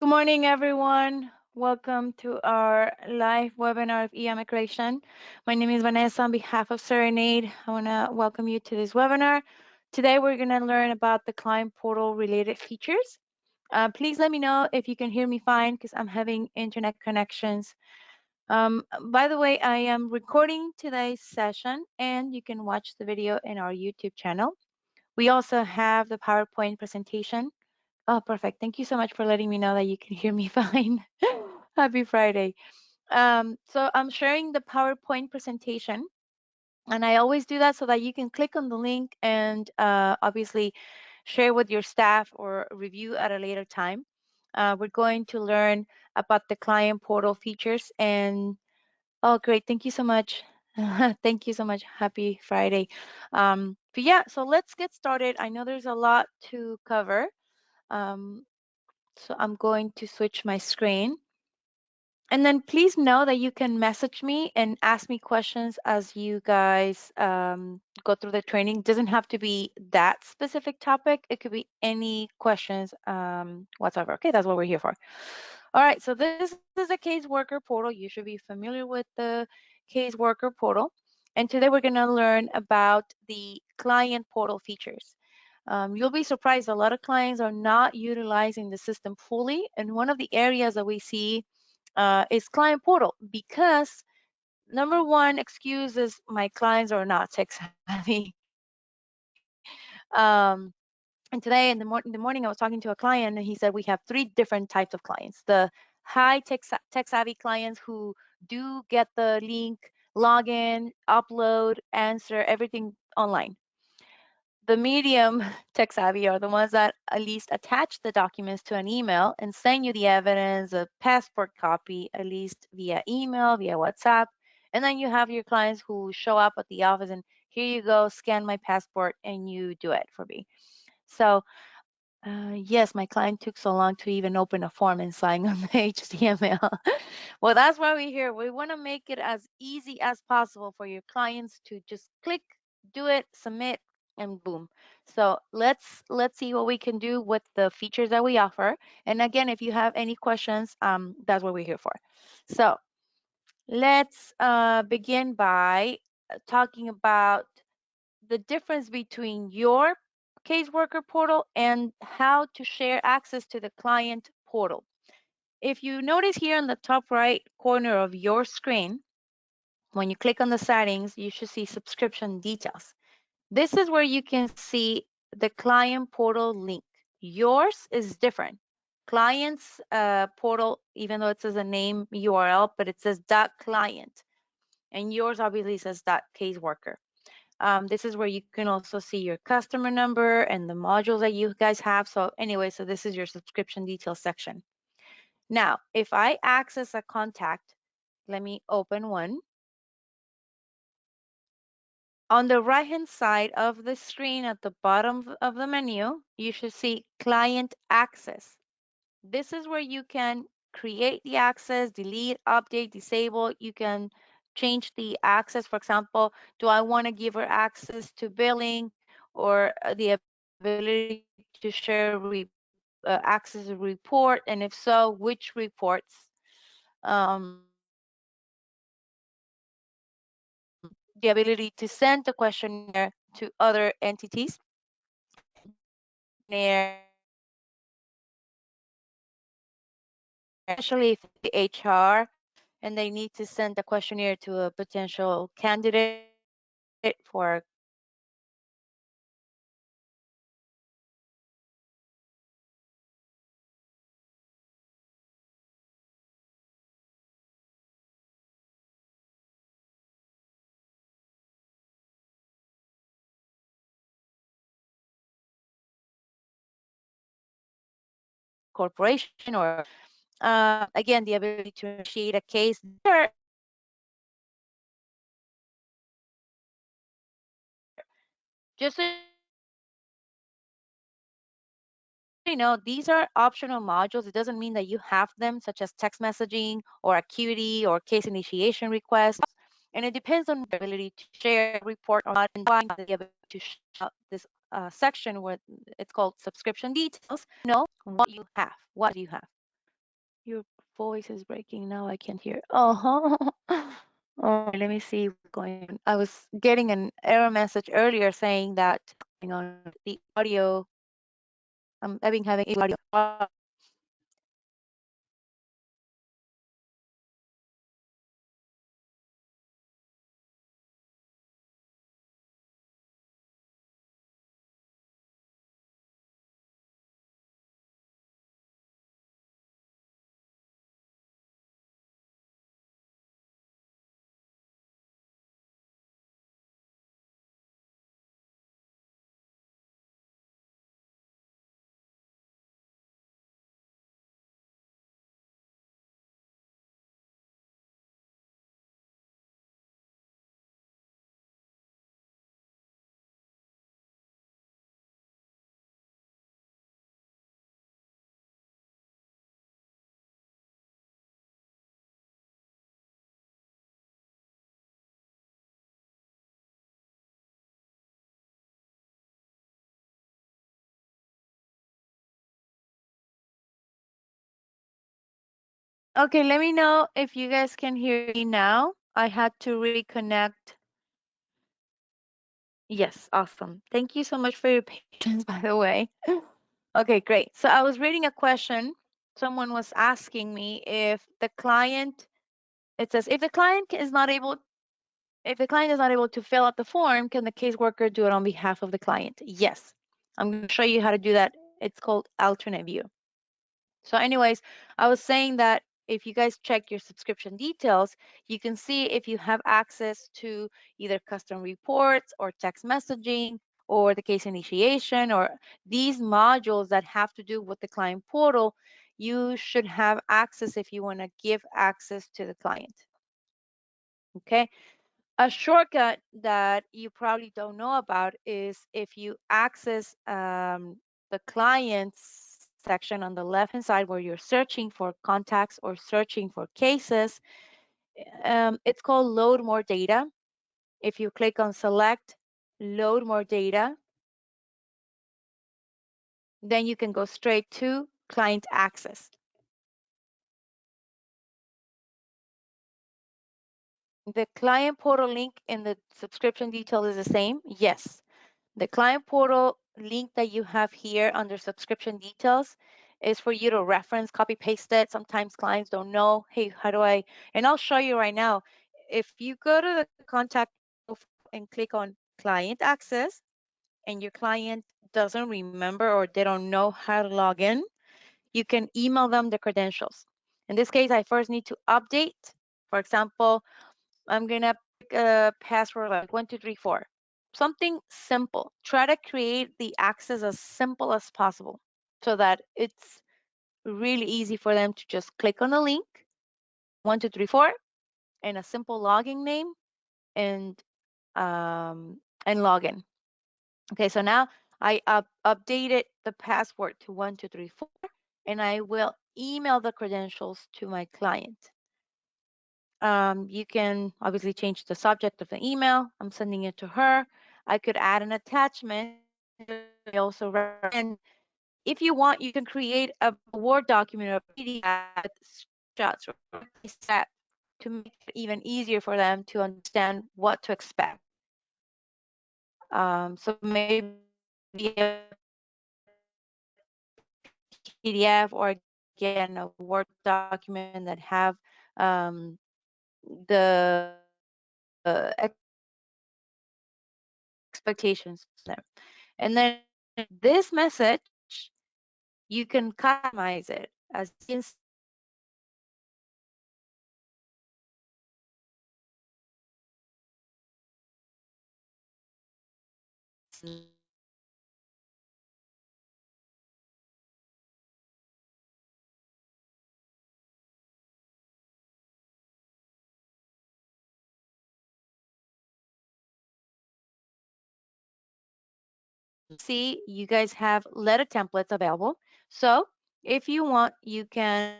Good morning, everyone. Welcome to our live webinar of eIMMIGRATION. My name is Vanessa on behalf of Serenade. I want to welcome you to this webinar. Today, we're going to learn about the client portal related features. Please let me know if you can hear me fine because I'm having internet connections. By the way, I am recording today's session and you can watch the video in our YouTube channel. We also have the PowerPoint presentation. Oh, perfect. Thank you so much for letting me know that you can hear me fine. Happy Friday. So I'm sharing the PowerPoint presentation, and I always do that so that you can click on the link and obviously share with your staff or review at a later time. We're going to learn about the client portal features and oh, great. Thank you so much. Thank you so much. Happy Friday. But yeah, so let's get started. I know there's a lot to cover. Um, so I'm going to switch my screen. And then please know that you can message me and ask me questions as you guys go through the training. Doesn't have to be that specific topic. It could be any questions whatsoever. Okay, that's what we're here for. All right, so this is a case worker portal. You should be familiar with the case worker portal. And today we're going to learn about the client portal features. You'll be surprised, a lot of clients are not utilizing the system fully. And one of the areas that we see is client portal because number one excuse is my clients are not tech savvy. And today in the morning, I was talking to a client and he said we have three different types of clients. The high tech savvy clients who do get the link, log in, upload, answer everything online. The medium tech savvy are the ones that at least attach the documents to an email and send you the evidence, a passport copy, at least via email, via WhatsApp. And then you have your clients who show up at the office and here you go, scan my passport and you do it for me. So yes, my client took so long to even open a form and sign on the HTML. Well, that's why we're here. We want to make it as easy as possible for your clients to just click, do it, submit, and boom. So let's see what we can do with the features that we offer. And again, if you have any questions, that's what we're here for. So let's begin by talking about the difference between your caseworker portal and how to share access to the client portal. If you notice here in the top right corner of your screen, when you click on the settings, you should see subscription details. This is where you can see the client portal link. Yours is different. Client's portal, even though it says a name URL, but it says .client. And yours obviously says .caseworker. This is where you can also see your customer number and the modules that you guys have. So anyway, so this is your subscription details section. Now, if I access a contact, let me open one. On the right-hand side of the screen at the bottom of the menu, you should see client access. This is where you can create the access, delete, update, disable. You can change the access. For example, do I want to give her access to billing or the ability to share access a report? And if so, which reports? The ability to send the questionnaire to other entities. Especially if the HR and they need to send a questionnaire to a potential candidate for corporation or again the ability to initiate a case. Just so you know, these are optional modules. It doesn't mean that you have them, such as text messaging or Acuity or case initiation requests. And it depends on the ability to share, report, or not, and the ability to share this section where it's called subscription details. Know what you have. What do you have? Your voice is breaking now. I can't hear. Oh, oh, let me see what's going on. I was getting an error message earlier saying that going on the audio. I've been having audio. Okay, let me know if you guys can hear me now. I had to reconnect. Yes, awesome. Thank you so much for your patience, by the way. Okay, great. So I was reading a question. Someone was asking me if the client, it says, if the client is not able to fill out the form, can the caseworker do it on behalf of the client? Yes. I'm going to show you how to do that. It's called alternate view. So anyways, I was saying that if you guys check your subscription details, you can see if you have access to either custom reports or text messaging or the case initiation or these modules that have to do with the client portal, you should have access if you want to give access to the client. Okay. A shortcut that you probably don't know about is if you access the clients section on the left hand side where you're searching for contacts or searching for cases, it's called load more data. If you click on select load more data, then you can go straight to client access. The client portal link in the subscription detail is the same. Yes. The client portal link that you have here under subscription details is for you to reference, copy, paste it. Sometimes clients don't know, hey, how do I, and I'll show you right now. If you go to the contact and click on client access and your client doesn't remember or they don't know how to log in, you can email them the credentials. In this case, I first need to update. For example, I'm gonna pick a password like 1234. Something simple. Try to create the access as simple as possible so that it's really easy for them to just click on the link, 1234, and a simple login name and log in. Okay, so now I updated the password to 1234 and I will email the credentials to my client. You can obviously change the subject of the email. I'm sending it to her. I could add an attachment. I also recommend, if you want, you can create a Word document or a PDF with screenshots or step to make it even easier for them to understand what to expect. So maybe a PDF or again a Word document that have the expectations there. And then this message, you can customize it as you can see you guys have letter templates available. So if you want, you can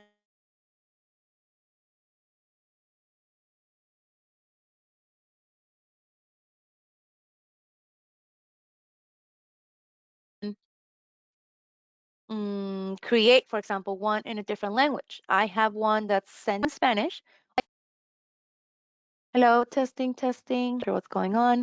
create, for example, one in a different language. I have one that's sent in Spanish. Hello, testing, testing. Sure, what's going on?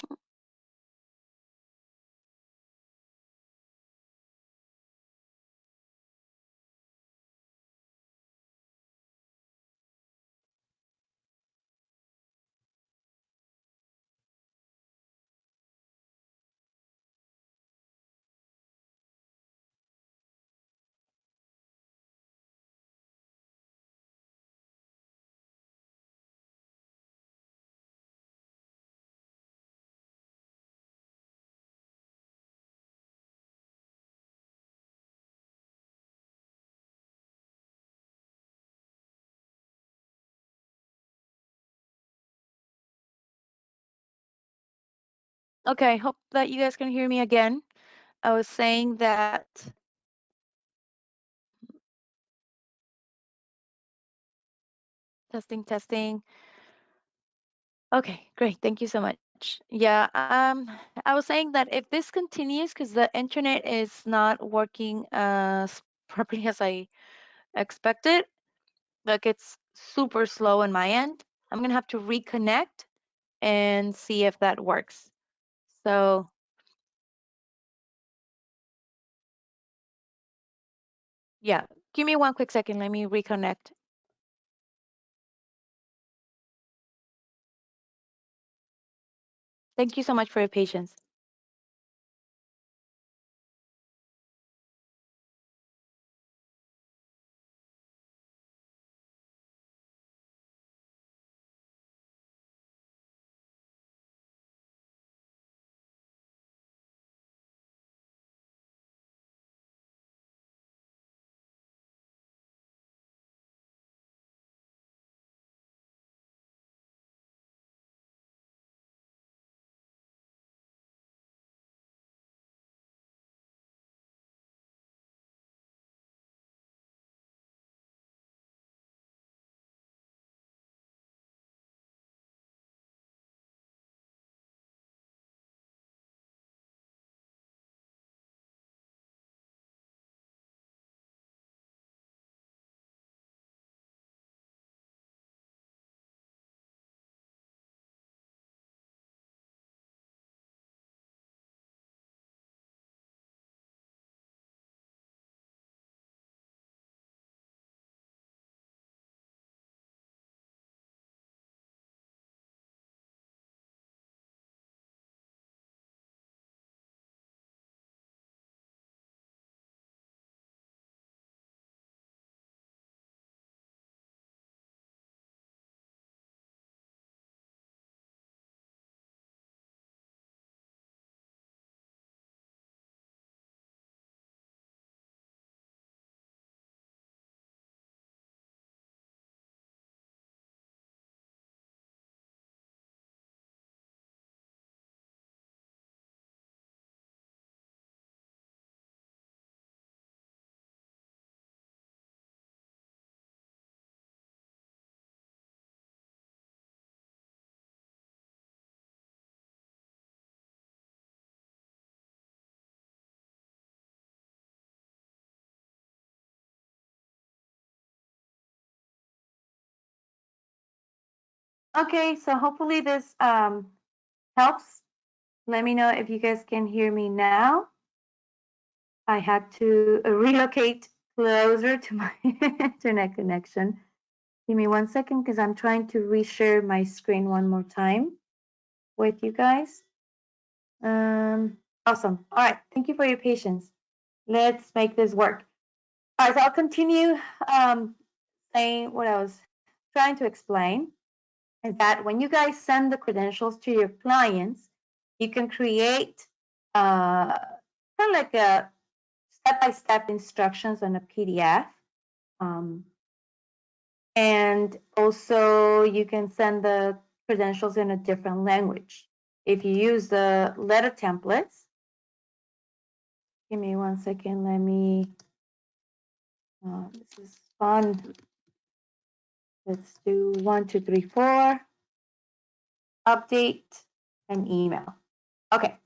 Okay, hope that you guys can hear me again. I was saying that testing, testing. Okay, great. Thank you so much. Yeah, I was saying that if this continues, because the internet is not working as properly as I expected, like it's super slow on my end, I'm gonna have to reconnect and see if that works. So yeah, give me one quick second. Let me reconnect. Thank you so much for your patience. Okay, so hopefully this helps. Let me know if you guys can hear me now. I had to relocate closer to my internet connection. Give me one second because I'm trying to reshare my screen one more time with you guys. Awesome. All right. Thank you for your patience. Let's make this work. All right. So I'll continue saying what I was trying to explain is that when you guys send the credentials to your clients, you can create kind of like a step-by-step instructions on a PDF. And also you can send the credentials in a different language. If you use the letter templates, give me one second, let me, this is fun. Let's do 1, 2, 3, 4, update and email. Okay,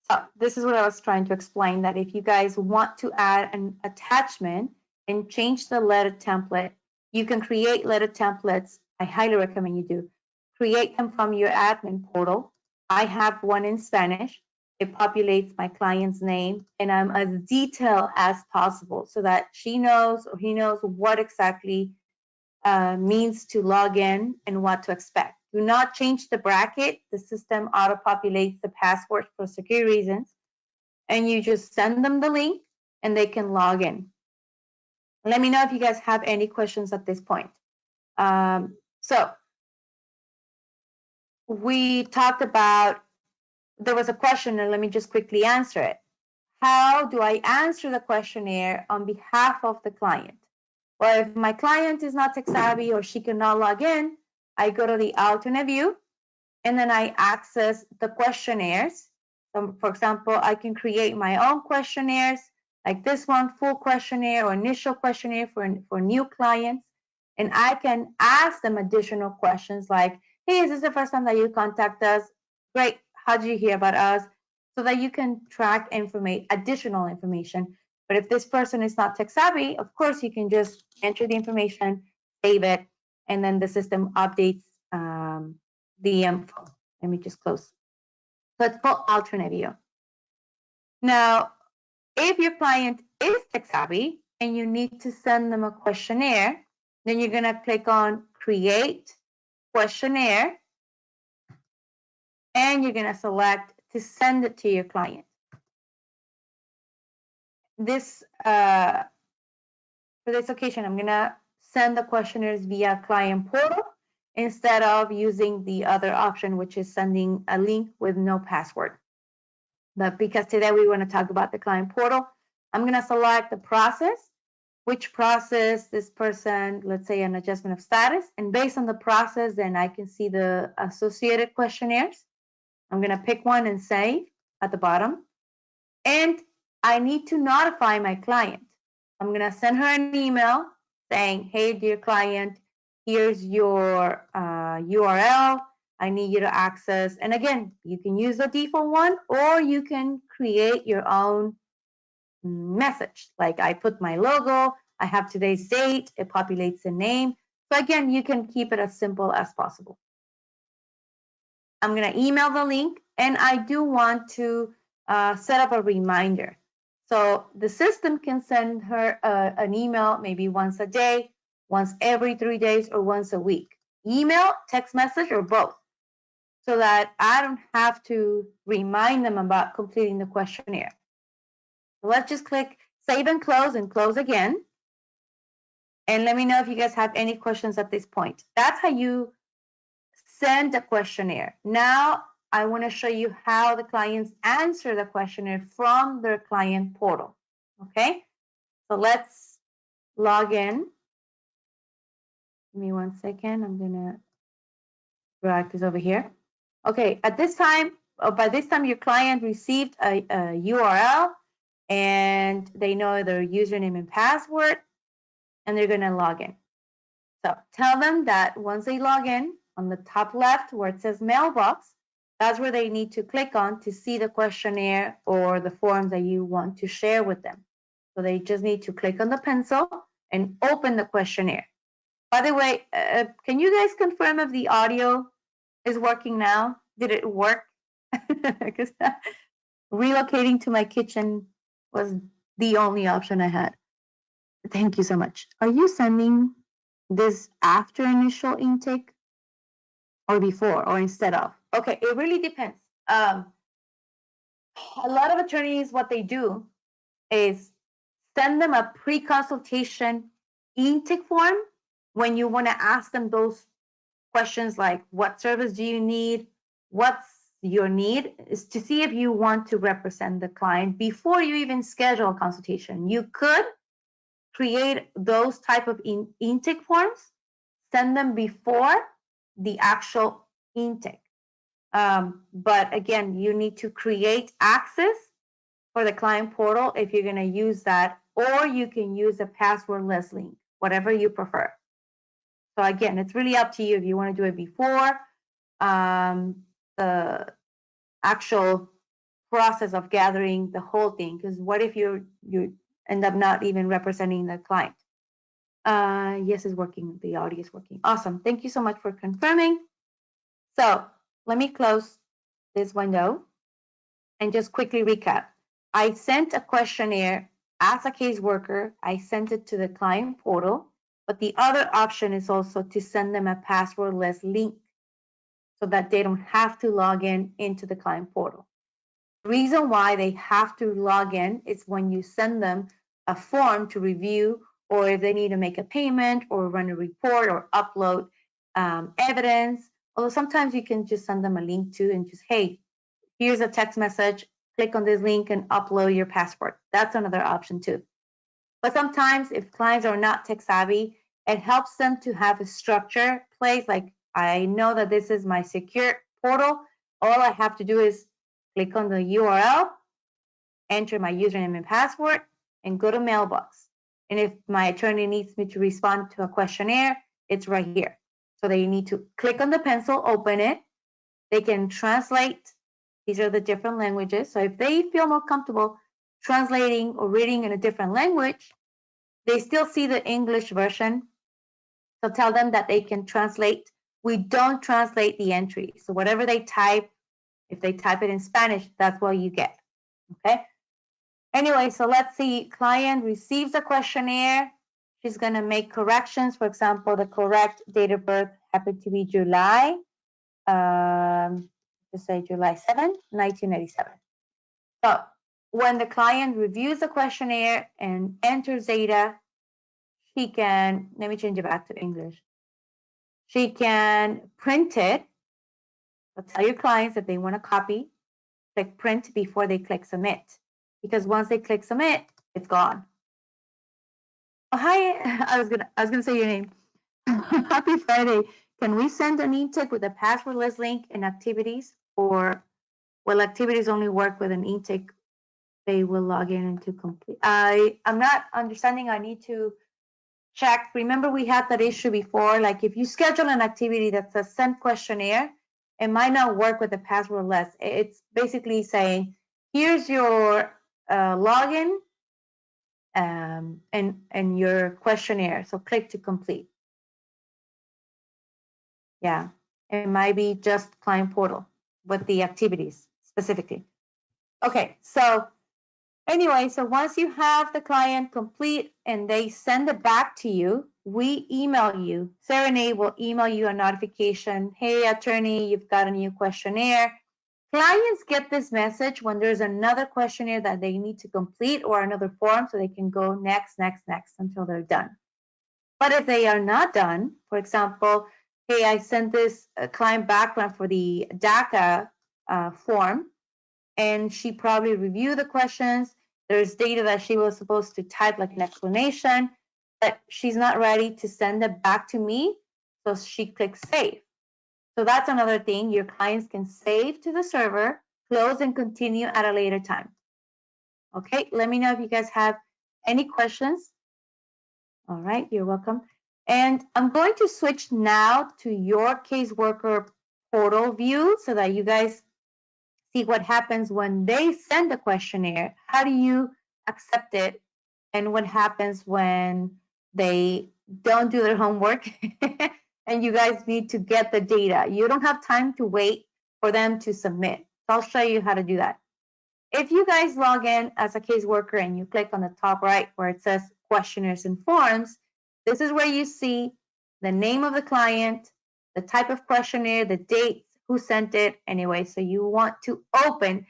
So this is what I was trying to explain, that if you guys want to add an attachment and change the letter template, you can create letter templates. I highly recommend you do. Create them from your admin portal. I have one in Spanish. It populates my client's name, and I'm as detailed as possible so that she knows or he knows what exactly means to log in and what to expect. Do not change the bracket. The system auto-populates the password for security reasons, and you just send them the link and they can log in. Let me know if you guys have any questions at this point. So we talked about, there was a question, and let me just quickly answer it. How do I answer the questionnaire on behalf of the client? Well, if my client is not tech savvy or she cannot log in, I go to the alternate view and then I access the questionnaires. So for example, I can create my own questionnaires like this one, full questionnaire or initial questionnaire for new clients. And I can ask them additional questions like, hey, is this the first time that you contact us? Great, how did you hear about us? So that you can track additional information. But if this person is not tech savvy, of course, you can just enter the information, save it, and then the system updates the info. Let me just close. So it's called alternate view. Now, if your client is tech savvy and you need to send them a questionnaire, then you're going to click on Create Questionnaire, and you're going to select to send it to your client. This for this occasion, I'm going to send the questionnaires via client portal instead of using the other option, which is sending a link with no password. But because today we want to talk about the client portal, I'm going to select the process, which process this person, let's say an adjustment of status. And based on the process, then I can see the associated questionnaires. I'm going to pick one and save at the bottom. And I need to notify my client. I'm going to send her an email saying, hey, dear client, here's your URL. I need you to access. And again, you can use the default one, or you can create your own message. Like I put my logo, I have today's date, it populates the name. So again, you can keep it as simple as possible. I'm going to email the link, and I do want to set up a reminder. So the system can send her an email maybe once a day, once every 3 days, or once a week. Email, text message, or both, so that I don't have to remind them about completing the questionnaire. So let's just click Save and close again. And let me know if you guys have any questions at this point. That's how you send a questionnaire. Now I want to show you how the clients answer the questionnaire from their client portal. Okay, so let's log in. Give me 1 second. I'm gonna drag this over here. Okay, at this time, by this time, your client received a URL, and they know their username and password, and they're gonna log in. So tell them that once they log in, on the top left where it says mailbox, that's where they need to click on to see the questionnaire or the forms that you want to share with them. So they just need to click on the pencil and open the questionnaire. By the way, can you guys confirm if the audio is working now? Did it work? Because relocating to my kitchen was the only option I had. Thank you so much. Are you sending this after initial intake or before or instead of? Okay, it really depends. A lot of attorneys, what they do is send them a pre-consultation intake form when you want to ask them those questions like, what service do you need? What's your need? Is to see if you want to represent the client before you even schedule a consultation. You could create those type of intake forms, send them before the actual intake. But again, you need to create access for the client portal if you're going to use that, or you can use a passwordless link, whatever you prefer. So again, it's really up to you if you want to do it before the actual process of gathering the whole thing, because what if you end up not even representing the client? Yes, it's working. The audio is working. Awesome. Thank you so much for confirming. So let me close this window and just quickly recap. I sent a questionnaire as a caseworker. I sent it to the client portal, but the other option is also to send them a passwordless link so that they don't have to log in into the client portal. The reason why they have to log in is when you send them a form to review, or if they need to make a payment or run a report or upload evidence. Although sometimes you can just send them a link to and just, hey, here's a text message, click on this link and upload your passport. That's another option too. But sometimes if clients are not tech savvy, it helps them to have a structure place. Like, I know that this is my secure portal. All I have to do is click on the URL, enter my username and password, and go to mailbox. And if my attorney needs me to respond to a questionnaire, it's right here. So they need to click on the pencil, open it. They can translate. These are the different languages. So if they feel more comfortable translating or reading in a different language, they still see the English version. So tell them that they can translate. We don't translate the entry. So whatever they type, if they type it in Spanish, that's what you get. Okay. Anyway, so let's see. Client receives a questionnaire. She's going to make corrections. For example, the correct date of birth happened to be July. Just say July 7, 1987. So when the client reviews the questionnaire and enters data, she can, let me change it back to English. She can print it. So tell your clients that they want to copy, click print before they click submit. Because once they click submit, it's gone. Oh, hi, I was gonna say your name. Happy Friday. Can we send an e-tick with a passwordless link in activities, or will activities only work with an e-tick? They will log in and to complete. I'm not understanding. I need to check. Remember, we had that issue before. Like if you schedule an activity that says send questionnaire, it might not work with the passwordless. It's basically saying, here's your login and your questionnaire. So click to complete. Yeah, it might be just client portal with the activities specifically. Okay, so anyway, so once you have the client complete and they send it back to you, we email you. Serenade will email you a notification. Hey, attorney, you've got a new questionnaire. Clients get this message when there's another questionnaire that they need to complete or another form, so they can go next, next, next until they're done. But if they are not done, for example, hey, I sent this client background for the DACA form, and she probably reviewed the questions. There's data that she was supposed to type, like an explanation, but she's not ready to send it back to me, so she clicks save. So that's another thing. Your clients can save to the server, close, and continue at a later time. Okay, let me know if you guys have any questions. All right, you're welcome. And I'm going to switch now to your caseworker portal view so that you guys see what happens when they send the questionnaire. How do you accept it? And what happens when they don't do their homework and you guys need to get the data? You don't have time to wait for them to submit. So I'll show you how to do that. If you guys log in as a caseworker and you click on the top right where it says questionnaires and forms, this is where you see the name of the client, the type of questionnaire, the date, who sent it. Anyway, so you want to open.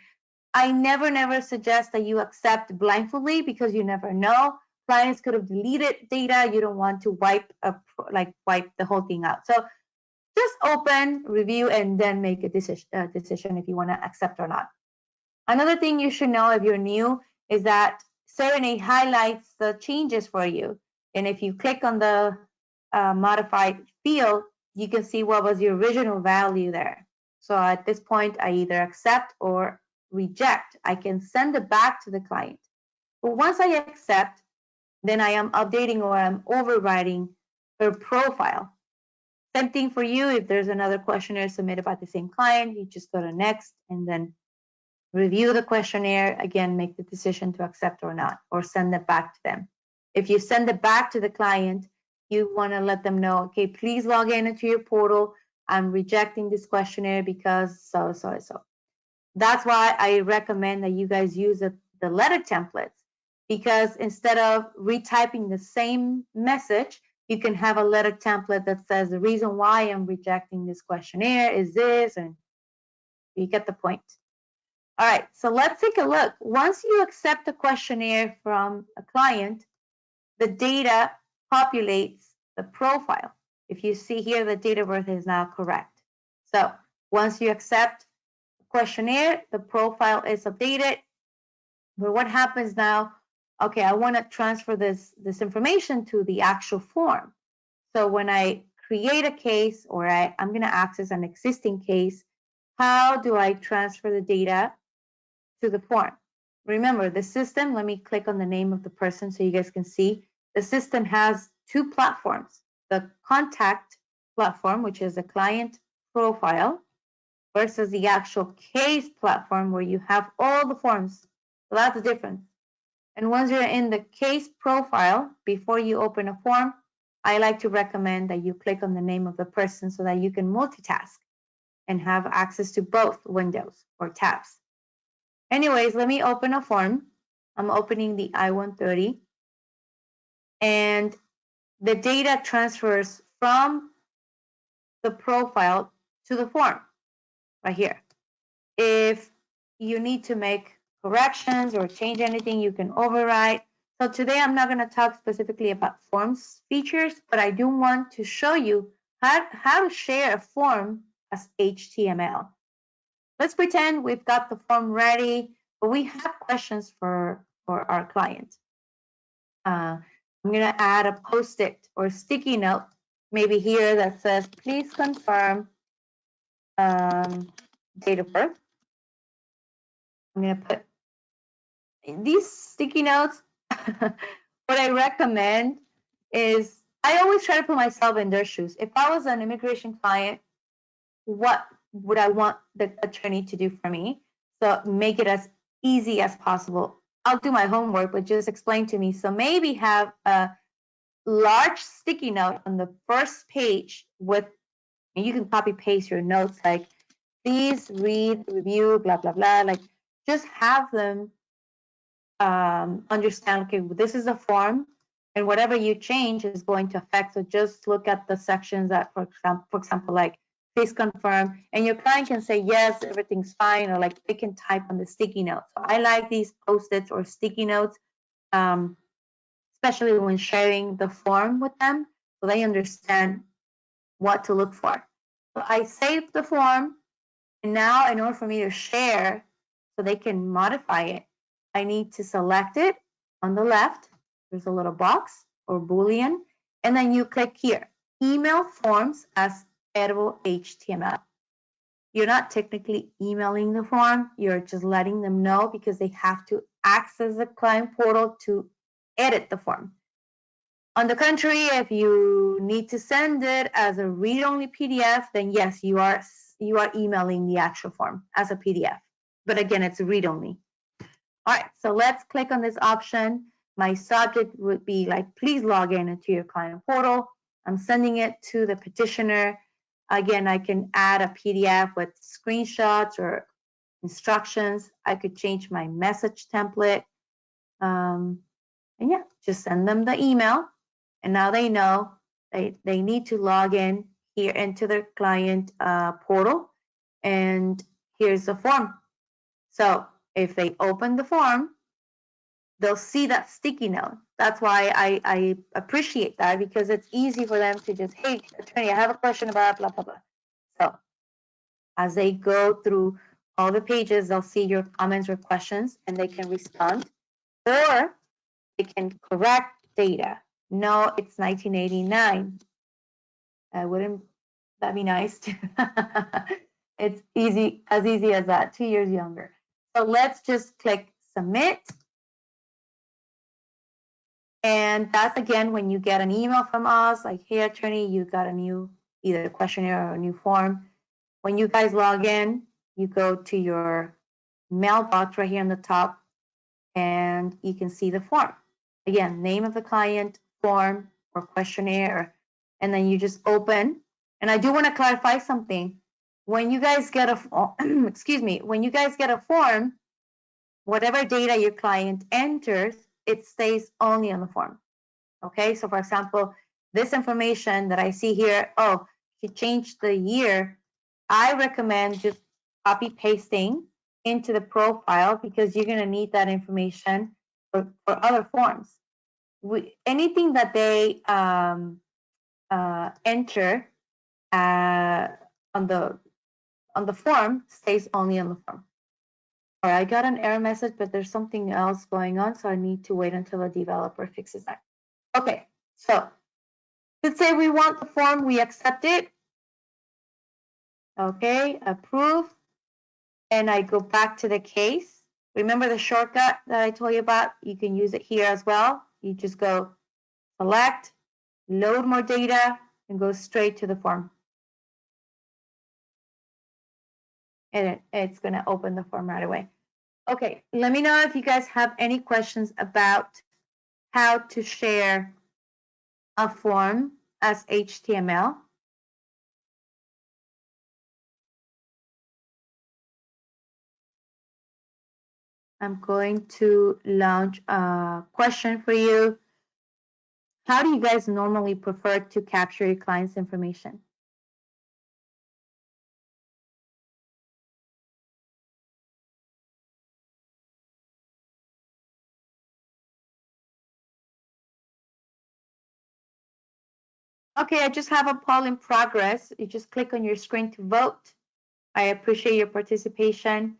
I never suggest that you accept blindfoldly, because you never know. Clients could have deleted data. You don't want to wipe the whole thing out. So just open, review, and then make a decision if you want to accept or not. Another thing you should know if you're new is that Serenade highlights the changes for you. And if you click on the modified field, you can see what was your original value there. So at this point, I either accept or reject. I can send it back to the client. But once I accept, then I am updating or I'm overriding her profile. Same thing for you. If there's another questionnaire submitted by the same client, you just go to next and then review the questionnaire, again, make the decision to accept or not, or send it back to them. If you send it back to the client, you want to let them know, okay, please log into your portal. I'm rejecting this questionnaire because so. That's why I recommend that you guys use the letter templates, because instead of retyping the same message, you can have a letter template that says the reason why I'm rejecting this questionnaire is this, and you get the point. All right, so let's take a look. Once you accept a questionnaire from a client, the data populates the profile. If you see here, the date of birth is now correct. So once you accept the questionnaire, the profile is updated. But what happens now? Okay, I want to transfer this information to the actual form. So when I create a case, or I'm going to access an existing case, how do I transfer the data to the form? Remember, the system, let me click on the name of the person so you guys can see. The system has two platforms. The contact platform, which is a client profile, versus the actual case platform where you have all the forms. So that's the difference. And once you're in the case profile, before you open a form, I like to recommend that you click on the name of the person so that you can multitask and have access to both windows or tabs. Anyways, let me open a form. I'm opening the I-130, and the data transfers from the profile to the form right here. If you need to make corrections or change anything, you can override. So today I'm not going to talk specifically about forms features, but I do want to show you how to share a form as HTML. Let's pretend we've got the form ready, but we have questions for our client. I'm going to add a post-it or sticky note, maybe here, that says, please confirm date of birth. I'm going to put these sticky notes. What I recommend is, I always try to put myself in their shoes. If I was an immigration client, what would I want the attorney to do for me? So make it as easy as possible. I'll do my homework, but just explain to me. So maybe have a large sticky note on the first page with, and you can copy paste your notes like, please read, review, blah, blah, blah. Like, just have them understand, okay, this is a form, and whatever you change is going to affect. So just look at the sections that, for example, like, please confirm, and your client can say, yes, everything's fine, or like they can type on the sticky note. So I like these post-its or sticky notes, especially when sharing the form with them, so they understand what to look for. So I saved the form, and now in order for me to share so they can modify it, I need to select it on the left. There's a little box or Boolean, and then you click here, email forms as editable HTML. You're not technically emailing the form, you're just letting them know, because they have to access the client portal to edit the form. On the contrary, if you need to send it as a read-only PDF, then yes, you are emailing the actual form as a PDF. But again, it's read-only. All right, so let's click on this option. My subject would be like, please log into your client portal. I'm sending it to the petitioner. Again, I can add a PDF with screenshots or instructions. I could change my message template. And yeah, just send them the email. And now they know they need to log in here into their client portal. And here's the form. So if they open the form, they'll see that sticky note. That's why I appreciate that, because it's easy for them to just, hey, attorney, I have a question about blah, blah, blah. So as they go through all the pages, they'll see your comments or questions, and they can respond, or they can correct data. No, it's 1989. Wouldn't that be nice? It's easy as that, 2 years younger. So let's just click submit. And that's, again, when you get an email from us, like, hey, attorney, you got a new either questionnaire or a new form. When you guys log in, you go to your mailbox right here on the top, and you can see the form. Again, name of the client, form, or questionnaire, and then you just open. And I do want to clarify something. When you guys get a excuse me, when you guys get a form, whatever data your client enters, it stays only on the form. Okay, so for example, this information that I see here, oh, she changed the year, I recommend just copy pasting into the profile because you're going to need that information for other forms. Anything that they enter on the form stays only on the form. All right, I got an error message, but there's something else going on, so I need to wait until a developer fixes that. Okay, so let's say we want the form, we accept it. Okay, approve. And I go back to the case. Remember the shortcut that I told you about? You can use it here as well. You just go select, load more data, and go straight to the form. And it's going to open the form right away. Okay, let me know if you guys have any questions about how to share a form as HTML. I'm going to launch a question for you. How do you guys normally prefer to capture your client's information? Okay, I just have a poll in progress. You just click on your screen to vote. I appreciate your participation.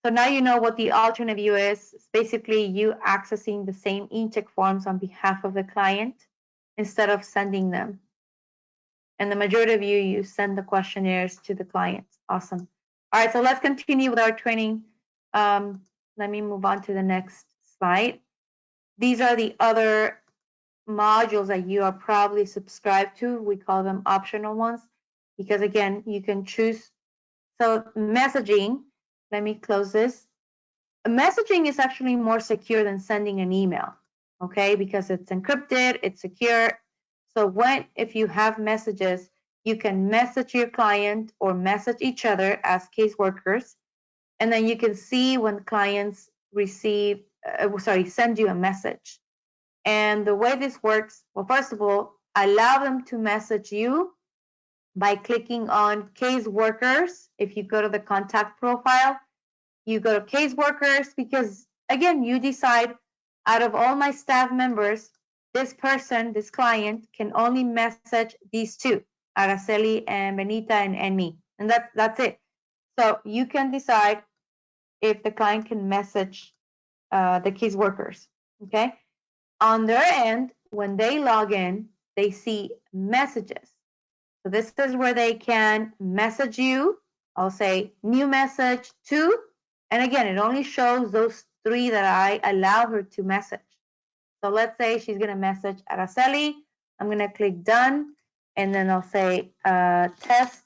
So now you know what the alternate view is. It's basically you accessing the same intake forms on behalf of the client instead of sending them. And the majority of you send the questionnaires to the clients. Awesome. All right, so let's continue with our training. Let me move on to the next slide. These are the other modules that you are probably subscribed to. We call them optional ones because again, you can choose. So messaging, let me close this. Messaging is actually more secure than sending an email, okay? Because it's encrypted, it's secure. So if you have messages, you can message your client or message each other as caseworkers, and then you can see when clients send you a message. And the way this works, well, first of all, allow them to message you by clicking on caseworkers. If you go to the contact profile, you go to caseworkers because, again, you decide out of all my staff members, this person, this client, can only message these two, Araceli and Benita and me. And that's it. So you can decide if the client can message the caseworkers, okay? On their end, when they log in, they see messages. So this is where they can message you. I'll say new message to, and again, it only shows those three that I allow her to message. So let's say she's going to message Araceli. I'm going to click done, and then I'll say test.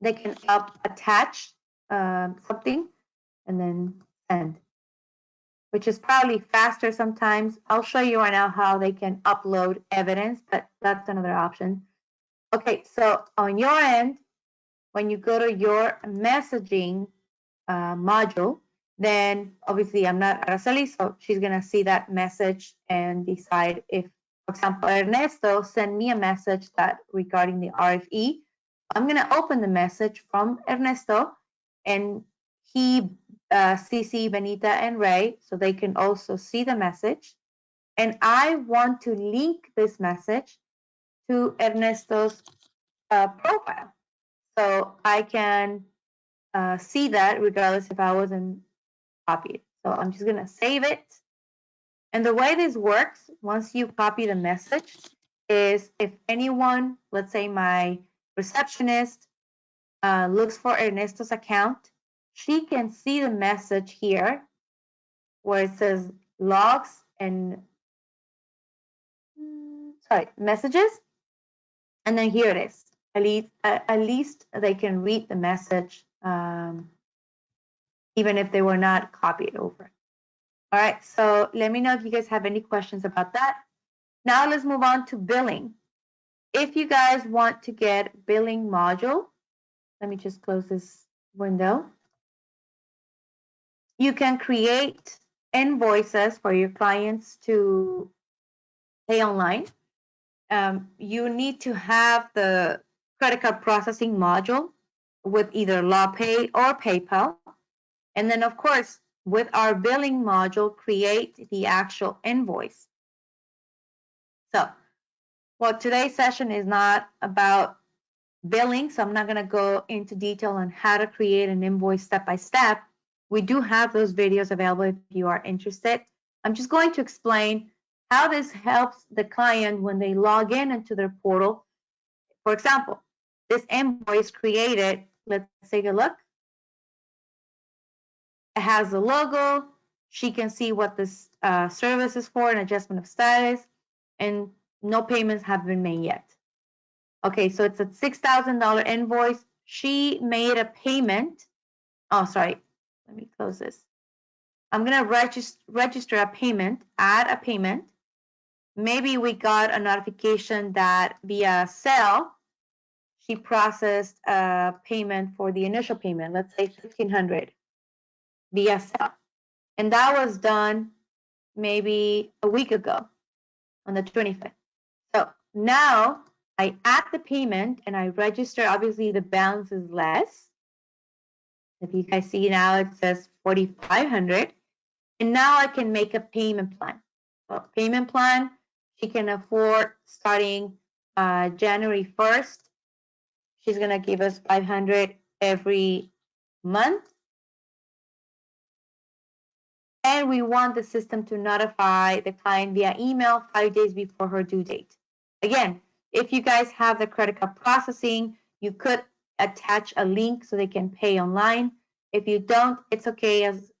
They can attach something and then send, which is probably faster sometimes. I'll show you right now how they can upload evidence, but that's another option. Okay, so on your end, when you go to your messaging module, then obviously I'm not Araceli, so she's gonna see that message and decide if, for example, Ernesto sent me a message that regarding the RFE. I'm gonna open the message from Ernesto, and he CC Benita and Ray, so they can also see the message. And I want to link this message to Ernesto's profile. So I can see that regardless if I wasn't copied. So I'm just gonna save it. And the way this works, once you copy the message, is if anyone, let's say my receptionist, looks for Ernesto's account, she can see the message here where it says logs and messages, and then here it is. At least they can read the message even if they were not copied over. All right, so let me know if you guys have any questions about that. Now let's move on to billing. If you guys want to get billing module, let me just close this window. You can create invoices for your clients to pay online. You need to have the credit card processing module with either LawPay or PayPal. And then, of course, with our billing module, create the actual invoice. So, well, today's session is not about billing, so I'm not going to go into detail on how to create an invoice step by step. We do have those videos available if you are interested. I'm just going to explain how this helps the client when they log in into their portal. For example, this invoice created, let's take a look. It has the logo. She can see what this service is for, an adjustment of status, and no payments have been made yet. Okay, so it's a $6,000 invoice. She made a payment. Oh, sorry. Let me close this. I'm going to register a payment, add a payment. Maybe we got a notification that via sale, she processed a payment for the initial payment, let's say $1,500 via sale. And that was done maybe a week ago on the 25th. So now I add the payment and I register. Obviously, the balance is less. If you guys see now, it says $4,500. And now I can make a payment plan. So payment plan, she can afford starting January 1st. She's going to give us $500 every month. And we want the system to notify the client via email 5 days before her due date. Again, if you guys have the credit card processing, you could attach a link so they can pay online. If you don't, it's okay. As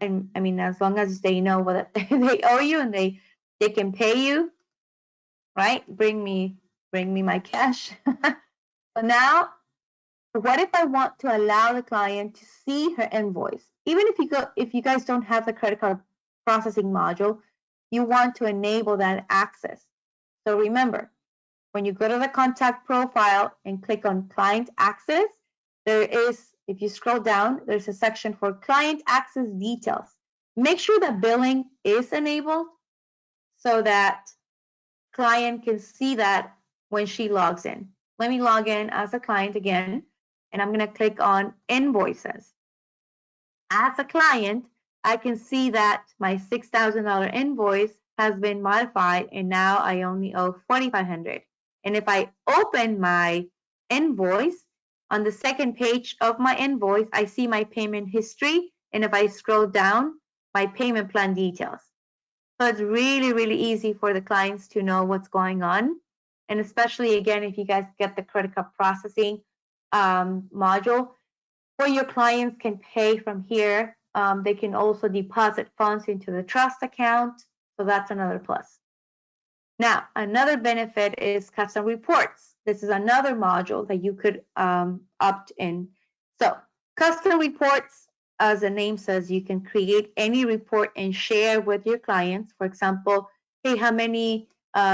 long as they know what they owe you and they can pay you, right? Bring me my cash. So now, what if I want to allow the client to see her invoice? Even if you guys don't have the credit card processing module, you want to enable that access. So remember, when you go to the contact profile and click on client access, there is, if you scroll down, there's a section for client access details. Make sure that billing is enabled so that client can see that when she logs in. Let me log in as a client again, and I'm going to click on invoices. As a client, I can see that my $6,000 invoice has been modified, and now I only owe $4,500. And if I open my invoice, on the second page of my invoice, I see my payment history, and if I scroll down, my payment plan details. So it's really, really easy for the clients to know what's going on. And especially, again, if you guys get the credit card processing module, where your clients can pay from here. They can also deposit funds into the trust account. So that's another plus. Now, another benefit is custom reports. This is another module that you could opt in. So custom reports, as the name says, you can create any report and share with your clients. For example, hey, how many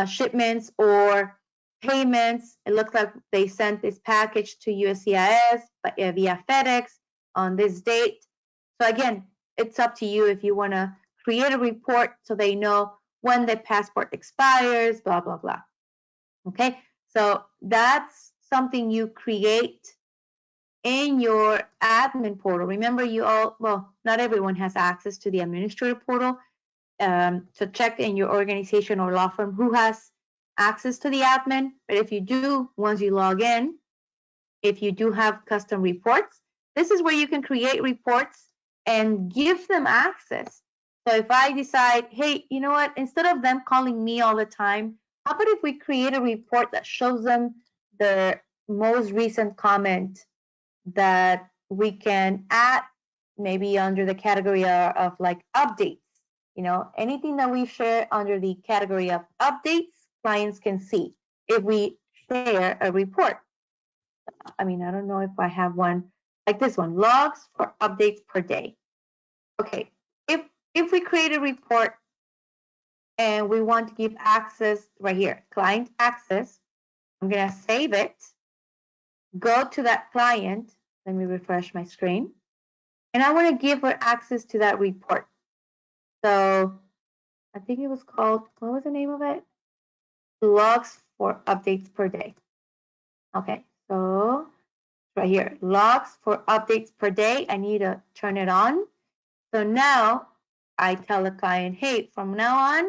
shipments or payments? It looks like they sent this package to USCIS via FedEx on this date. So again, it's up to you if you want to create a report so they know when the passport expires, blah, blah, blah. Okay, so that's something you create in your admin portal. Remember, not everyone has access to the administrator portal. So check in your organization or law firm who has access to the admin. But if you do, once you log in, if you do have custom reports, this is where you can create reports and give them access. So if I decide, hey, you know what, instead of them calling me all the time, how about if we create a report that shows them the most recent comment that we can add maybe under the category of like updates? Anything that we share under the category of updates, clients can see if we share a report. I don't know if I have one like this one, logs for updates per day. Okay, if we create a report and we want to give access right here, client access, I'm gonna save it, go to that client, let me refresh my screen, and I wanna give her access to that report. So I think it was called, what was the name of it? Logs for updates per day. Okay, so right here, logs for updates per day. I need to turn it on. So now I tell the client, hey, from now on,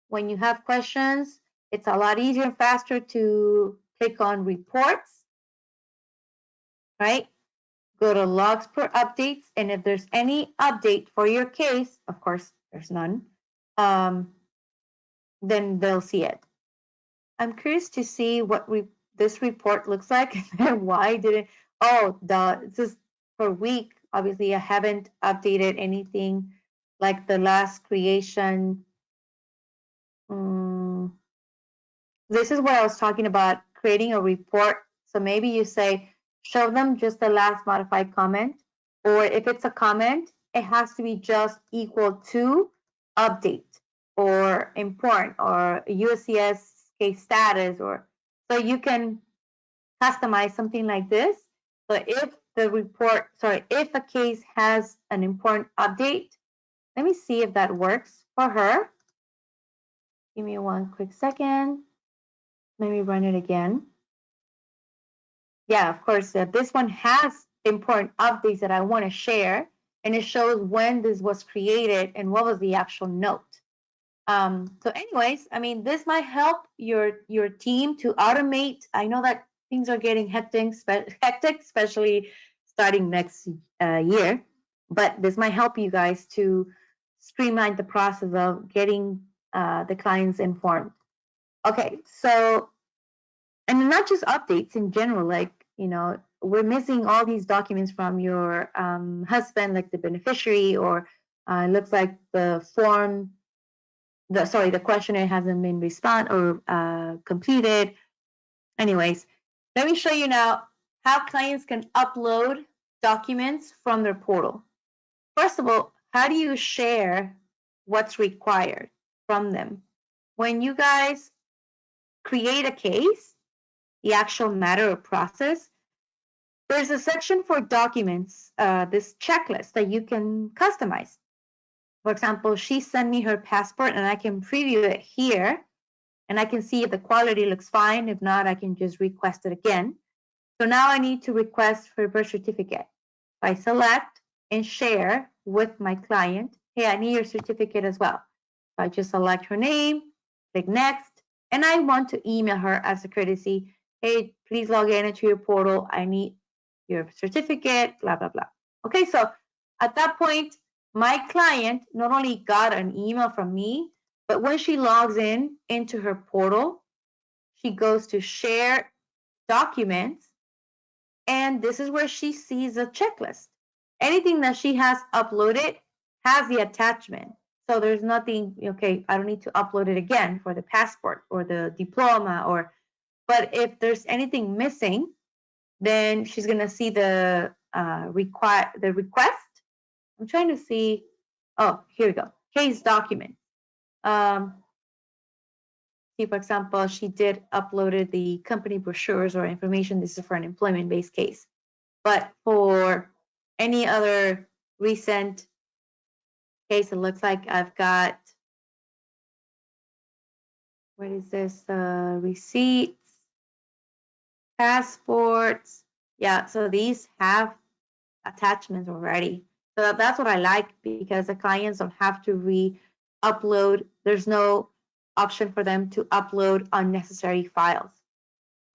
when you have questions, it's a lot easier and faster to click on reports, right? Go to logs per updates. And if there's any update for your case, of course, there's none, then they'll see it. I'm curious to see what this report looks like. Why did it? Oh, this is per week. Obviously, I haven't updated anything like the last creation. This is what I was talking about, creating a report. So maybe you say, show them just the last modified comment, or if it's a comment, it has to be just equal to update or important or USCS case status, or so you can customize something like this. So if the report, sorry, if a case has an important update, let me see if that works for her. Give me one quick second. Let me run it again. Yeah, of course, this one has important updates that I want to share, and it shows when this was created and what was the actual note. So anyways, I mean, this might help your team to automate. I know that things are getting hectic, especially starting next year, but this might help you guys to streamline the process of getting the clients informed. Okay, so, and not just updates in general, like, you know, we're missing all these documents from your husband, like the beneficiary, or it looks like the form, the questionnaire hasn't been responded or completed. Anyways, let me show you now how clients can upload documents from their portal. First of all, how do you share what's required from them? When you guys create a case, the actual matter or process, there's a section for documents, this checklist that you can customize. For example, she sent me her passport and I can preview it here and I can see if the quality looks fine. If not, I can just request it again. So now I need to request her birth certificate. I select and share with my client, hey, I need your certificate as well. So I just select her name, click next, and I want to email her as a courtesy, hey, please log into your portal. I need your certificate, blah, blah, blah. Okay, so at that point, my client not only got an email from me, but when she logs into her portal, she goes to share documents, and this is where she sees a checklist. Anything that she has uploaded has the attachment. So there's nothing, okay, I don't need to upload it again for the passport or the diploma, but if there's anything missing, then she's gonna see the request. I'm trying to see, oh, here we go, case document. See, for example, she did uploaded the company brochures or information. This is for an employment-based case. But for any other recent case, it looks like I've got, what is this? Receipts, passports. Yeah, so these have attachments already. So that's what I like, because the clients don't have to re-upload. There's no option for them to upload unnecessary files.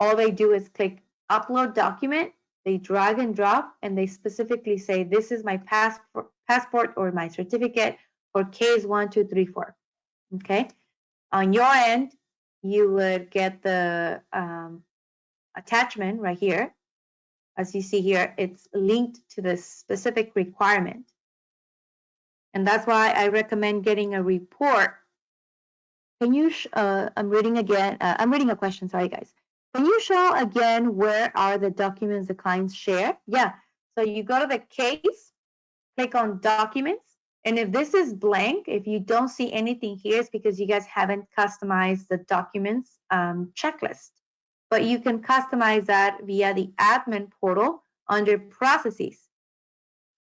All they do is click upload document, they drag and drop, and they specifically say, this is my passport or my certificate for case 1, 2, 3, 4. Okay. On your end, you would get the attachment right here. As you see here, it's linked to the specific requirement. And that's why I recommend getting a report. Can you, I'm reading again, I'm reading a question, sorry guys. Can you show again where are the documents the clients share? Yeah, so you go to the case, click on documents, And if this is blank, if you don't see anything here, it's because you guys haven't customized the documents checklist. But you can customize that via the admin portal under processes.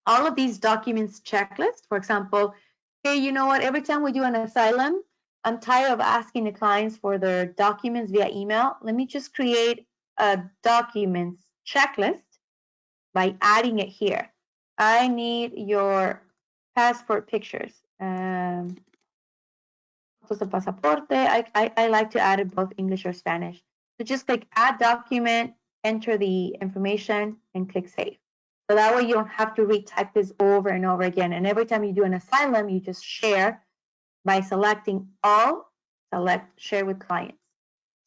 All of these documents checklist, for example, hey, you know what, every time we do an asylum, I'm tired of asking the clients for their documents via email. Let me just create a documents checklist by adding it here. I need your passport pictures. Fotos de pasaporte. I like to add it both English or Spanish. So just click add document, enter the information, and click save. So that way you don't have to retype this over and over again. And every time you do an asylum, you just share by selecting all, select share with clients.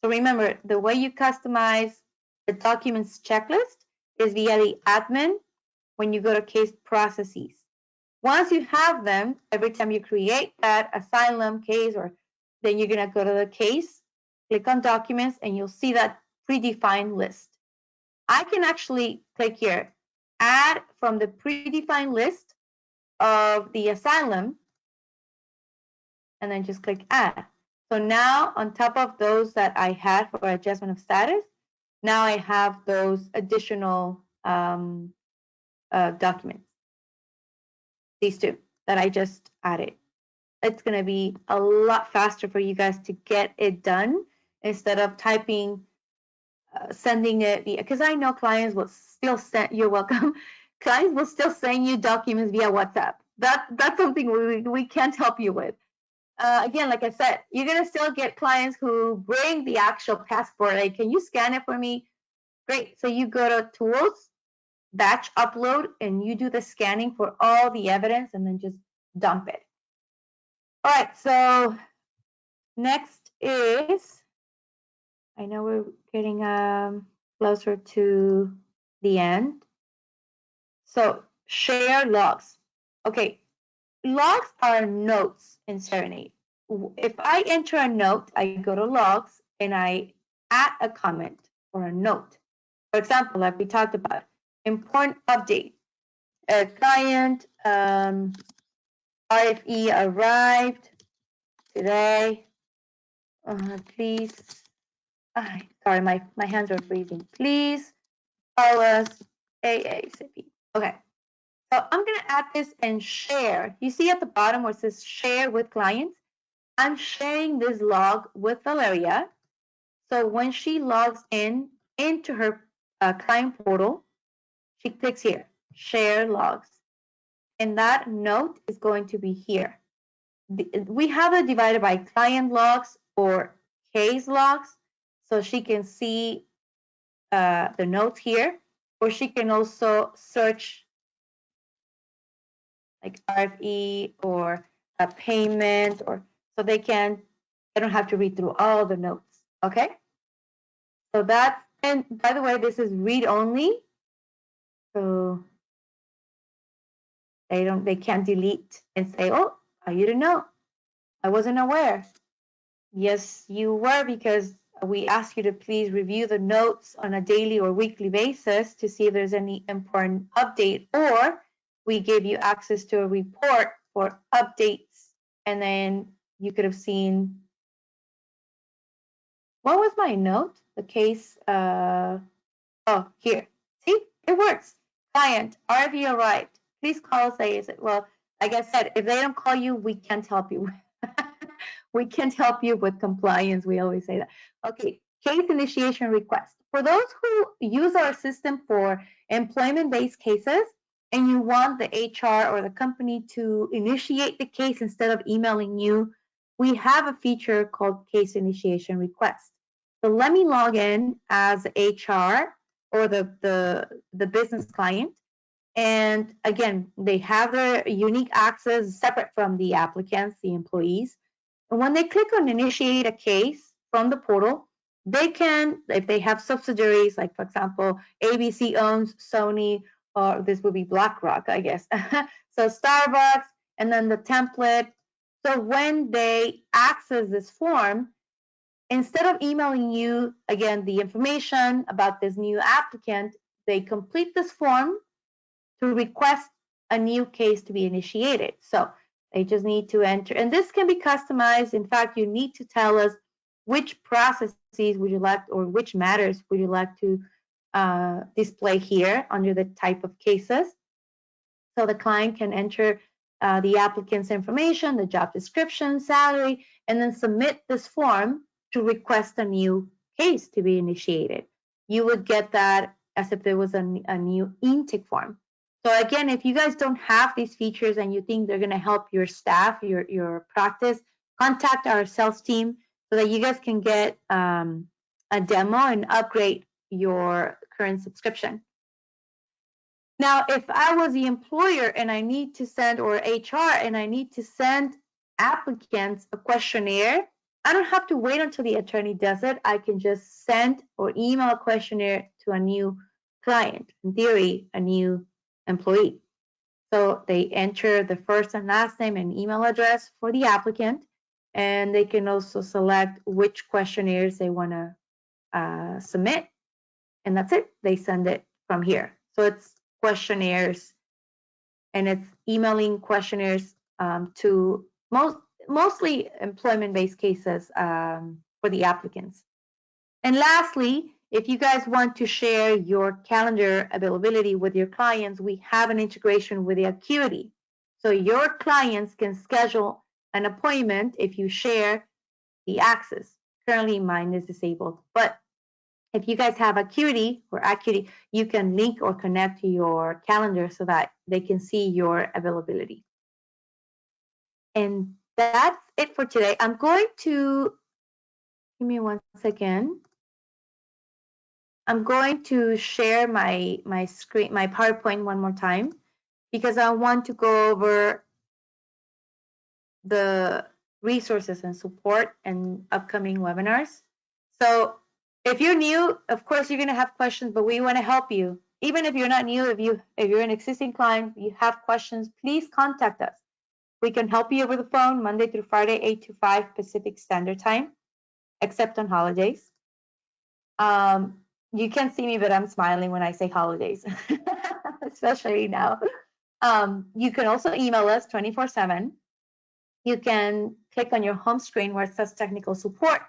So remember, the way you customize the documents checklist is via the admin when you go to case processes. Once you have them, every time you create that asylum case, or then you're going to go to the case, click on documents, and you'll see that predefined list. I can actually click here, add from the predefined list of the asylum, and then just click add. So now on top of those that I had for adjustment of status, now I have those additional documents, these two that I just added. It's going to be a lot faster for you guys to get it done instead of typing, sending it, because I know clients will still send, you're welcome, clients will still send you documents via WhatsApp. That's something we can't help you with. Again, like I said, you're going to still get clients who bring the actual passport. Like, can you scan it for me? Great. So you go to tools, batch upload, and you do the scanning for all the evidence and then just dump it. All right. So next is, I know we're getting closer to the end. So share logs. Okay. Logs are notes in Serenade. If I enter a note, I go to logs and I add a comment or a note. For example, like we talked about, important update. A client RFE arrived today. Please, sorry, my hands are freezing. Please call us ASAP. Okay. So I'm going to add this and share. You see at the bottom where it says share with clients? I'm sharing this log with Valeria. So when she logs into her client portal, she clicks here, share logs. And that note is going to be here. We have it divided by client logs or case logs. So she can see the notes here, or she can also search like RFE or a payment, or so they don't have to read through all the notes. Okay. So that, and by the way, this is read only. So they can't delete and say, oh, you didn't know. I wasn't aware. Yes, you were, because we asked you to please review the notes on a daily or weekly basis to see if there's any important update, or we gave you access to a report for updates, and then you could have seen, what was my note? The case, oh, here. See, it works. Client, RV arrived. Please call us. Well, like I said, if they don't call you, we can't help you. We can't help you with compliance. We always say that. Okay, case initiation request. For those who use our system for employment-based cases and you want the HR or the company to initiate the case instead of emailing you, we have a feature called case initiation request. So let me log in as HR or the business client. And again, they have their unique access separate from the applicants, the employees. And when they click on initiate a case from the portal, they can, if they have subsidiaries, like for example, ABC owns Sony, or this would be BlackRock, I guess. So Starbucks, and then the template. So when they access this form, instead of emailing you, again, the information about this new applicant, they complete this form to request a new case to be initiated. So They just need to enter, and this can be customized. In fact, you need to tell us which processes would you like, or which matters would you like to display here under the type of cases. So the client can enter the applicant's information, the job description, salary, and then submit this form to request a new case to be initiated. You would get that as if there was a new intake form. So again, if you guys don't have these features and you think they're going to help your staff, your practice, contact our sales team so that you guys can get a demo and upgrade your current subscription. Now, if I was the employer and I need to send, or HR, and I need to send applicants a questionnaire, I don't have to wait until the attorney does it. I can just send or email a questionnaire to a new client, in theory, a new employee. So they enter the first and last name and email address for the applicant, and they can also select which questionnaires they want to submit, and that's it. They send it from here. So it's questionnaires, and it's emailing questionnaires to mostly employment-based cases for the applicants. And lastly, if you guys want to share your calendar availability with your clients, we have an integration with the Acuity. So your clients can schedule an appointment if you share the access. Currently, mine is disabled, but if you guys have Acuity, you can link or connect to your calendar so that they can see your availability. And that's it for today. I'm going to, give me 1 second. I'm going to share my screen, my PowerPoint one more time, because I want to go over the resources and support and upcoming webinars. So if you're new, of course, you're going to have questions, but we want to help you. Even if you're not new, if you're an existing client, you have questions, please contact us. We can help you over the phone Monday through Friday, 8 to 5 Pacific Standard Time, except on holidays. You can't see me, but I'm smiling when I say holidays, especially now. You can also email us 24/7. You can click on your home screen where it says technical support.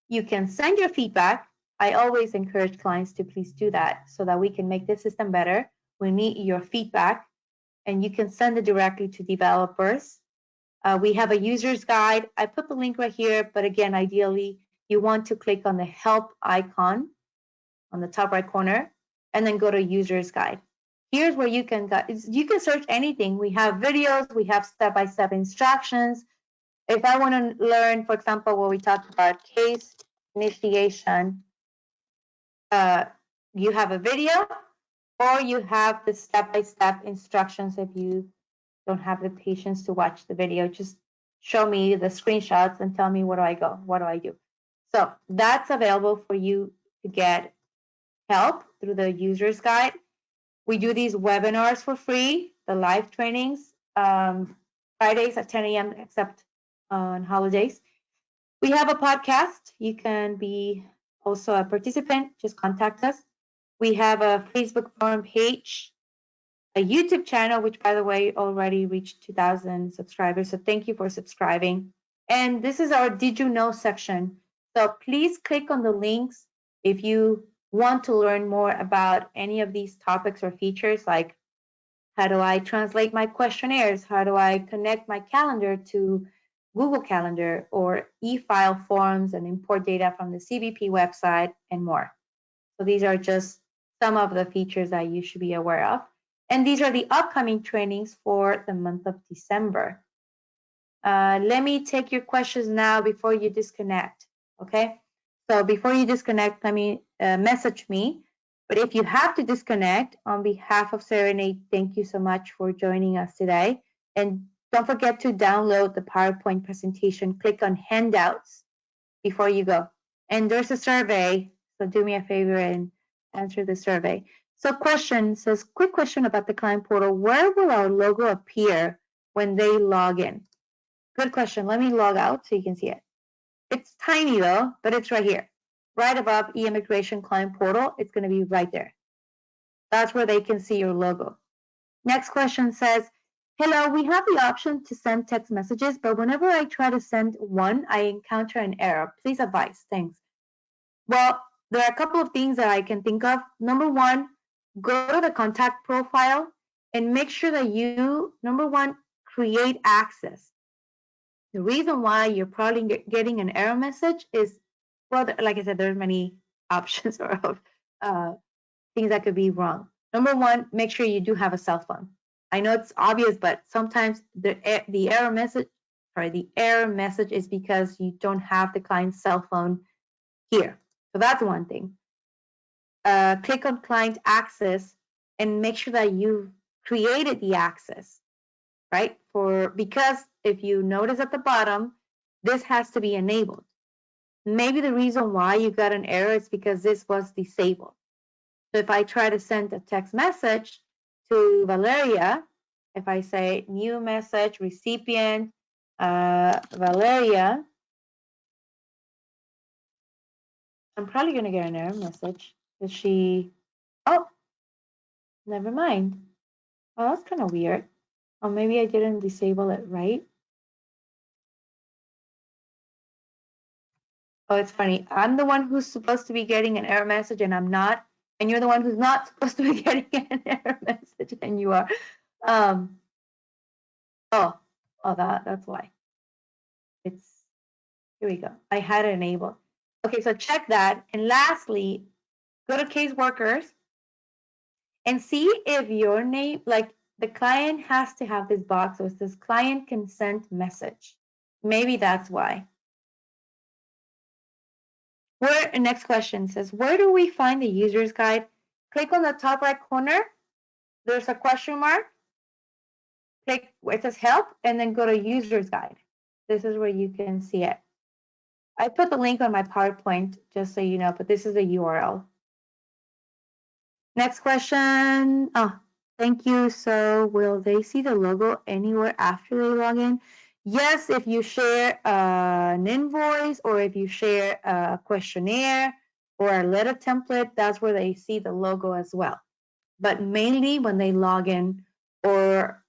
You can send your feedback. I always encourage clients to please do that so that we can make the system better. We need your feedback, and you can send it directly to developers. We have a user's guide. I put the link right here, but again, ideally, you want to click on the help icon on the top right corner and then go to user's guide. Here's where you can search anything. We have videos, we have step-by-step instructions. If I want to learn, for example, what we talked about, case initiation, you have a video, or you have the step-by-step instructions. If you don't have the patience to watch the video, just show me the screenshots and tell me where do I do. So that's available for you to get help through the user's guide. We do these webinars for free, the live trainings, Fridays at 10 a.m. except on holidays. We have a podcast. You can be also a participant. Just contact us. We have a Facebook forum page, a YouTube channel, which, by the way, already reached 2,000 subscribers. So thank you for subscribing. And this is our Did You Know section. So please click on the links if you want to learn more about any of these topics or features, like how do I translate my questionnaires? How do I connect my calendar to Google Calendar, or e-file forms and import data from the CBP website, and more. So these are just some of the features that you should be aware of. And these are the upcoming trainings for the month of December. Let me take your questions now before you disconnect, okay? So before you disconnect, let me message me. But if you have to disconnect, on behalf of Serenade, thank you so much for joining us today. And don't forget to download the PowerPoint presentation. Click on handouts before you go. And there's a survey, so do me a favor and answer the survey. So question says, quick question about the client portal. Where will our logo appear when they log in? Good question. Let me log out so you can see it. It's tiny though, but it's right here. Right above eIMMIGRATION client portal, it's going to be right there. That's where they can see your logo. Next question says, Hello, we have the option to send text messages, but whenever I try to send one, I encounter an error. Please advise. Thanks. Well, there are a couple of things that I can think of. Number one, go to the contact profile and make sure that you, number one, create access. The reason why you're probably getting an error message is, well, like I said, there's many options or things that could be wrong. Number one, make sure you do have a cell phone. I know it's obvious, but sometimes the error message is because you don't have the client's cell phone here. So that's one thing. Click on client access and make sure that you've created the access, right? Because if you notice at the bottom, this has to be enabled. Maybe the reason why you got an error is because this was disabled. So if I try to send a text message to Valeria, if I say new message recipient, Valeria, I'm probably going to get an error message. Is she, oh, never mind. Oh, that's kind of weird. Or maybe I didn't disable it right. Oh, it's funny. I'm the one who's supposed to be getting an error message and I'm not. And you're the one who's not supposed to be getting an error message and you are. That's why. Here we go. I had it enabled. Okay, so check that. And lastly, go to caseworkers and see if your name, like the client has to have this box where it says client consent message. Maybe that's why. Next question says, where do we find the user's guide? Click on the top right corner. There's a question mark. Click where it says help and then go to user's guide. This is where you can see it. I put the link on my PowerPoint just so you know, but this is the URL. Next question. Oh, thank you. So will they see the logo anywhere after they log in? Yes, if you share an invoice or if you share a questionnaire or a letter template, that's where they see the logo as well. But mainly when they log in or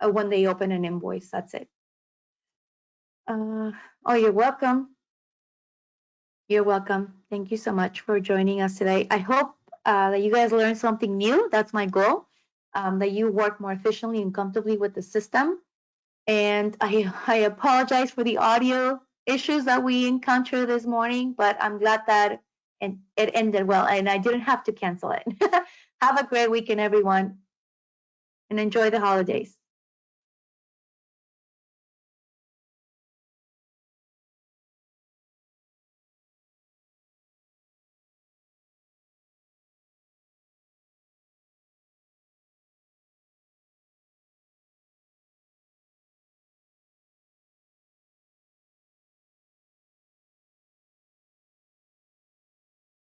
when they open an invoice, that's it. Oh, you're welcome. You're welcome. Thank you so much for joining us today. I hope that you guys learned something new. That's my goal, that you work more efficiently and comfortably with the system. And I apologize for the audio issues that we encountered this morning, but I'm glad that it ended well and I didn't have to cancel it. Have a great weekend, everyone, and enjoy the holidays.